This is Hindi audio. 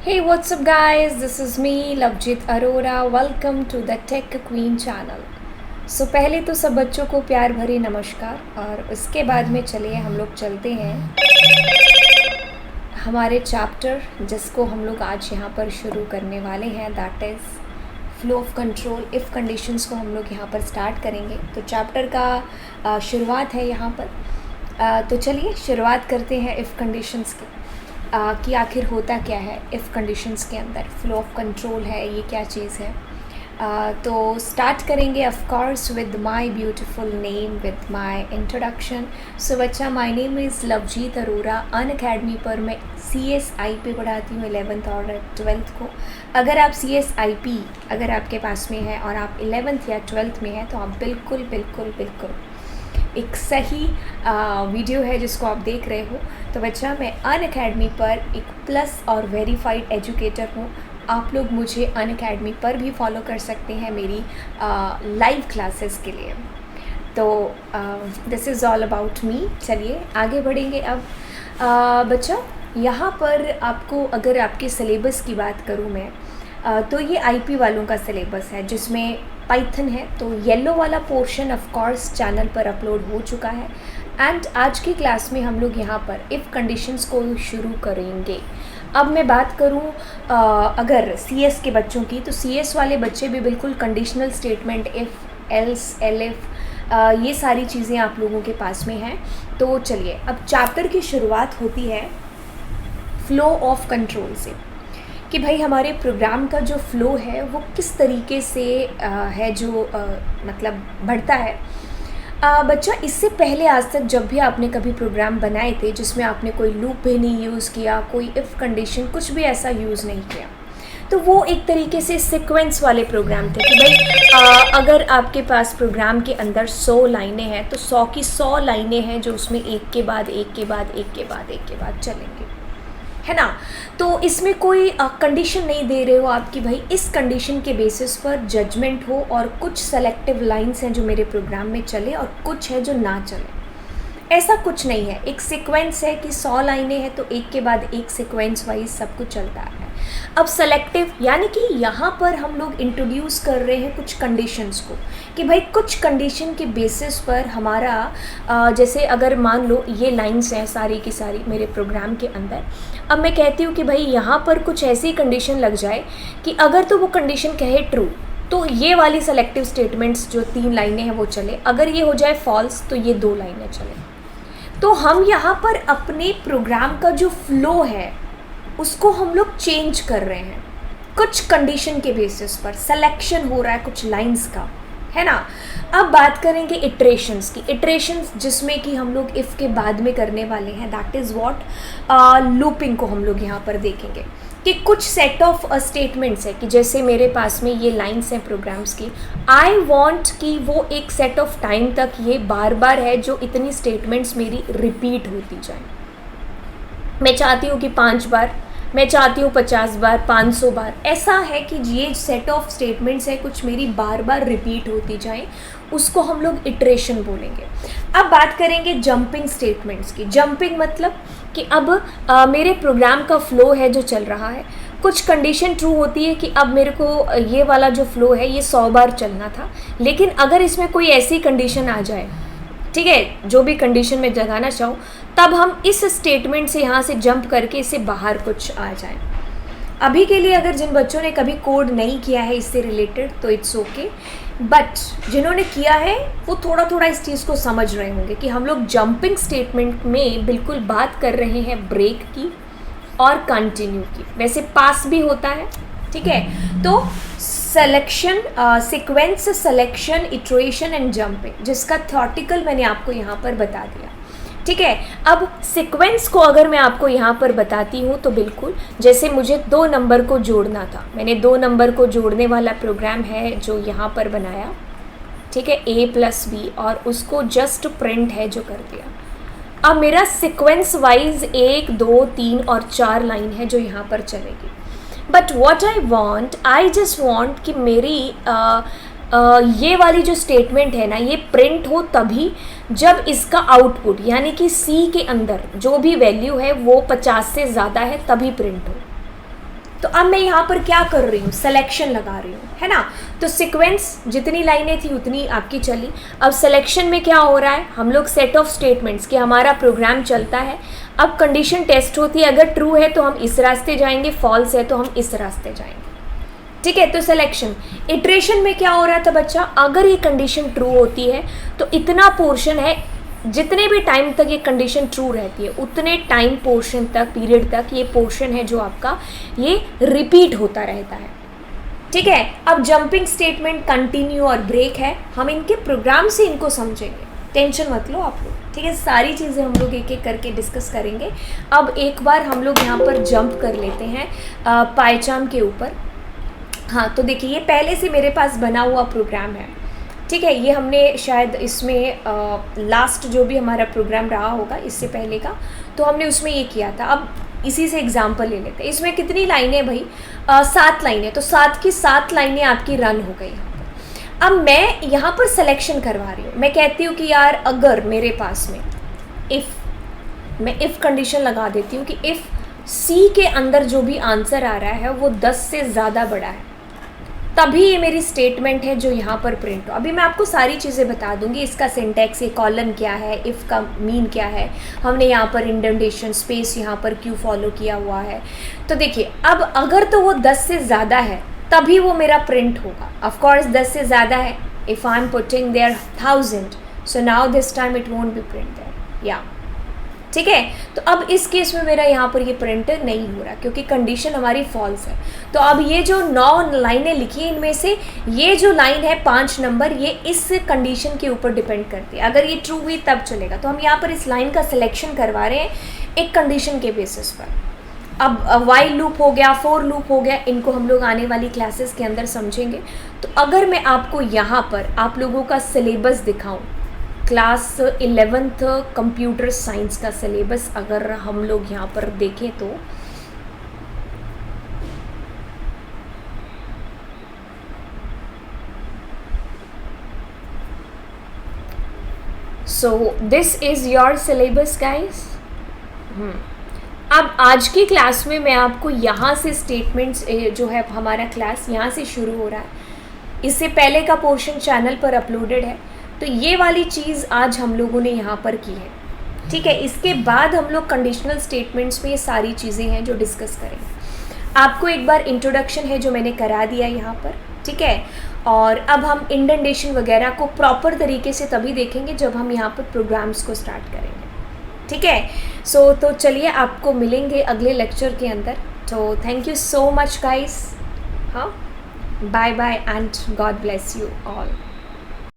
Hey, what's up, guys? This is me, Lovejeet Arora. Welcome to the Tech Queen channel. पहले तो सब बच्चों को प्यार भरी नमस्कार और उसके बाद में चलिए हम लोग चलते हैं हमारे चैप्टर जिसको हम लोग आज यहाँ पर शुरू करने वाले हैं, that is flow of control if conditions को हम लोग यहाँ पर स्टार्ट करेंगे। तो चैप्टर का शुरुआत है यहाँ पर। तो चलिए शुरुआत करते हैं इफ़ कंडीशंस की कि आखिर होता क्या है इफ़ कंडीशंस के अंदर। फ्लो ऑफ कंट्रोल है, ये क्या चीज़ है। तो स्टार्ट करेंगे of course with my beautiful name, with my introduction. So बच्चा, my name is Lovejeet Arora. Unacademy पर मैं CSIP पढ़ाती हूँ 11th और 12th को। अगर आप CSIP अगर आपके पास में है और आप 11th या 12th में है तो आप बिल्कुल बिल्कुल बिल्कुल एक सही वीडियो है जिसको आप देख रहे हो। तो बच्चा, मैं अनअकैडमी पर एक प्लस और वेरीफाइड एजुकेटर हूँ। आप लोग मुझे अनअकैडमी पर भी फॉलो कर सकते हैं मेरी लाइव क्लासेस के लिए। तो this is all about me. चलिए आगे बढ़ेंगे अब। बच्चा, यहाँ पर आपको अगर आपके सिलेबस की बात करूँ मैं तो ये IP वालों का सिलेबस है जिसमें पाइथन है। तो येलो वाला पोर्शन ऑफ कोर्स चैनल पर अपलोड हो चुका है एंड आज की क्लास में हम लोग यहाँ पर इफ़ कंडीशंस को शुरू करेंगे। अब मैं बात करूँ अगर CS के बच्चों की, तो CS वाले बच्चे भी बिल्कुल conditional statement if, else, elif, ये सारी चीज़ें आप लोगों के पास में हैं। तो चलिए अब चैप्टर की शुरुआत होती है फ्लो ऑफ कंट्रोल से कि भाई हमारे प्रोग्राम का जो फ़्लो है वो किस तरीके से है जो मतलब बढ़ता है। बच्चा, इससे पहले आज तक जब भी आपने कभी प्रोग्राम बनाए थे जिसमें आपने कोई लूप भी नहीं यूज़ किया, कोई इफ़ कंडीशन कुछ भी ऐसा यूज़ नहीं किया, तो वो एक तरीके से सीक्वेंस वाले प्रोग्राम थे कि भाई अगर आपके पास प्रोग्राम के अंदर 100 लाइनें हैं तो 100 की 100 लाइनें हैं जो उसमें एक के बाद एक के बाद एक के बाद एक के बाद चलेंगे, है ना। तो इसमें कोई कंडीशन नहीं दे रहे हो आप कि भाई इस कंडीशन के बेसिस पर जजमेंट हो और कुछ सेलेक्टिव लाइंस हैं जो मेरे प्रोग्राम में चले और कुछ है जो ना चले। ऐसा कुछ नहीं है, एक सीक्वेंस है कि 100 लाइनें हैं तो एक के बाद एक सीक्वेंस वाइज सब कुछ चलता है। अब सेलेक्टिव यानी कि यहाँ पर हम लोग इंट्रोड्यूस कर रहे हैं कुछ कंडीशंस को कि भाई कुछ कंडीशन के बेसिस पर हमारा जैसे अगर मान लो ये लाइंस हैं सारी की सारी मेरे प्रोग्राम के अंदर। अब मैं कहती हूँ कि भाई यहाँ पर कुछ ऐसी कंडीशन लग जाए कि अगर तो वो कंडीशन कहे ट्रू तो ये वाली सेलेक्टिव स्टेटमेंट्स जो 3 लाइनें हैं वो चले, अगर ये हो जाए फॉल्स तो ये 2 लाइनें चले। तो हम यहाँ पर अपने प्रोग्राम का जो फ्लो है उसको हम लोग चेंज कर रहे हैं कुछ कंडीशन के बेसिस पर, सिलेक्शन हो रहा है कुछ लाइंस का, है ना। अब बात करेंगे इटरेशंस की। इटरेशंस जिसमें कि हम लोग इफ़ के बाद में करने वाले हैं, दैट इज़ व्हाट लूपिंग को हम लोग यहाँ पर देखेंगे कि कुछ सेट ऑफ स्टेटमेंट्स है कि जैसे मेरे पास में ये लाइंस हैं प्रोग्राम्स की, आई वांट कि वो एक सेट ऑफ टाइम तक ये बार बार है जो इतनी स्टेटमेंट्स मेरी रिपीट होती जाए। मैं चाहती हूँ कि 5 बार, मैं चाहती हूँ 50 बार, 500 बार, ऐसा है कि ये सेट ऑफ स्टेटमेंट्स है कुछ मेरी बार बार रिपीट होती जाए, उसको हम लोग इटरेशन बोलेंगे। अब बात करेंगे जंपिंग स्टेटमेंट्स की। जंपिंग मतलब कि अब मेरे प्रोग्राम का फ़्लो है जो चल रहा है, कुछ कंडीशन ट्रू होती है कि अब मेरे को ये वाला जो फ़्लो है ये 100 बार चलना था, लेकिन अगर इसमें कोई ऐसी कंडीशन आ जाए, ठीक है, जो भी कंडीशन में जगाना चाहूँ, तब हम इस स्टेटमेंट से यहाँ से जंप करके इससे बाहर कुछ आ जाए। अभी के लिए अगर जिन बच्चों ने कभी कोड नहीं किया है इससे रिलेटेड तो इट्स ओके, बट जिन्होंने किया है वो थोड़ा थोड़ा इस चीज़ को समझ रहे होंगे कि हम लोग जंपिंग स्टेटमेंट में बिल्कुल बात कर रहे हैं ब्रेक की और कंटिन्यू की। वैसे पास भी होता है, ठीक है। तो selection, sequence, selection, iteration and jumping, जिसका थ्योरेटिकल मैंने आपको यहाँ पर बता दिया, ठीक है। अब सीक्वेंस को अगर मैं आपको यहाँ पर बताती हूँ तो बिल्कुल जैसे मुझे 2 नंबर को जोड़ना था, मैंने 2 नंबर को जोड़ने वाला प्रोग्राम है जो यहाँ पर बनाया, ठीक है, A + B, और उसको जस्ट प्रिंट है जो कर दिया। अब मेरा सीक्वेंस वाइज 1, 2, 3 और 4 लाइन है जो यहाँ पर चलेगी। But what I just want कि मेरी ये वाली जो स्टेटमेंट है ना ये प्रिंट हो तभी जब इसका आउटपुट यानी कि C के अंदर जो भी वैल्यू है वो 50 से ज़्यादा है तभी प्रिंट हो। तो अब मैं यहाँ पर क्या कर रही हूँ, सिलेक्शन लगा रही हूँ, है ना। तो सीक्वेंस जितनी लाइनें थी उतनी आपकी चली। अब सिलेक्शन में क्या हो रहा है, हम लोग सेट ऑफ स्टेटमेंट्स कि हमारा प्रोग्राम चलता है, अब कंडीशन टेस्ट होती है, अगर ट्रू है तो हम इस रास्ते जाएंगे, फॉल्स है तो हम इस रास्ते जाएंगे, ठीक है। तो सिलेक्शन इटरेशन में क्या हो रहा था बच्चा, अगर ये कंडीशन ट्रू होती है तो इतना पोर्शन है, जितने भी टाइम तक ये कंडीशन ट्रू रहती है उतने टाइम पोर्शन तक, पीरियड तक ये पोर्शन है जो आपका ये रिपीट होता रहता है, ठीक है। अब जंपिंग स्टेटमेंट, कंटिन्यू और ब्रेक है, हम इनके प्रोग्राम से इनको समझेंगे, टेंशन मत लो आप लोग, ठीक है। सारी चीज़ें हम लोग एक एक करके डिस्कस करेंगे। अब एक बार हम लोग यहाँ पर जंप कर लेते हैं पाइचाम के ऊपर। हाँ, तो देखिए ये पहले से मेरे पास बना हुआ प्रोग्राम है, ठीक है। ये हमने शायद इसमें लास्ट जो भी हमारा प्रोग्राम रहा होगा इससे पहले का, तो हमने उसमें ये किया था। अब इसी से एग्जांपल ले लेते हैं। इसमें कितनी लाइनें भाई, 7 लाइनें, तो 7 की 7 लाइनें आपकी रन हो गई यहाँ पर। अब मैं यहाँ पर सिलेक्शन करवा रही हूँ, मैं कहती हूँ कि यार अगर मेरे पास में मैं इफ़ कंडीशन लगा देती हूँ कि इफ़ सी के अंदर जो भी आंसर आ रहा है वो 10 से ज़्यादा बड़ा है, तभी ये मेरी स्टेटमेंट है जो यहाँ पर प्रिंट हो। अभी मैं आपको सारी चीज़ें बता दूंगी, इसका सिंटैक्स, ये कॉलन क्या है, इफ़ का मीन क्या है, हमने यहाँ पर इंडेंटेशन स्पेस यहाँ पर क्यों फॉलो किया हुआ है। तो देखिए अब अगर तो वो 10 से ज़्यादा है तभी वो मेरा प्रिंट होगा। ऑफकोर्स 10 से ज़्यादा है, if I am putting there 1000, so now this time it won't be print there, या ठीक है। तो अब इस केस में मेरा यहाँ पर ये प्रिंट नहीं हो रहा क्योंकि कंडीशन हमारी फॉल्स है। तो अब ये जो 9 लाइनें लिखी हैं इनमें से ये जो लाइन है 5 नंबर, ये इस कंडीशन के ऊपर डिपेंड करती है, अगर ये ट्रू हुई तब चलेगा। तो हम यहाँ पर इस लाइन का सिलेक्शन करवा रहे हैं एक कंडीशन के बेसिस पर। अब वाइल लूप हो गया, फॉर लूप हो गया, इनको हम लोग आने वाली क्लासेस के अंदर समझेंगे। तो अगर मैं आपको यहाँ पर आप लोगों का सिलेबस दिखाऊँ, क्लास 11th कंप्यूटर साइंस का सिलेबस अगर हम लोग यहाँ पर देखें तो so this is your syllabus guys. अब आज की क्लास में मैं आपको यहाँ से स्टेटमेंट्स जो है हमारा क्लास यहाँ से शुरू हो रहा है, इससे पहले का पोर्शन चैनल पर अपलोडेड है। तो ये वाली चीज़ आज हम लोगों ने यहाँ पर की है, ठीक है। इसके बाद हम लोग कंडीशनल स्टेटमेंट्स में ये सारी चीज़ें हैं जो डिस्कस करेंगे। आपको एक बार इंट्रोडक्शन है जो मैंने करा दिया यहाँ पर, ठीक है। और अब हम इंडेंटेशन वगैरह को प्रॉपर तरीके से तभी देखेंगे जब हम यहाँ पर प्रोग्राम्स को स्टार्ट करेंगे, ठीक है। तो चलिए आपको मिलेंगे अगले लेक्चर के अंदर। तो thank you so much guys, हाँ, bye bye and God bless you all.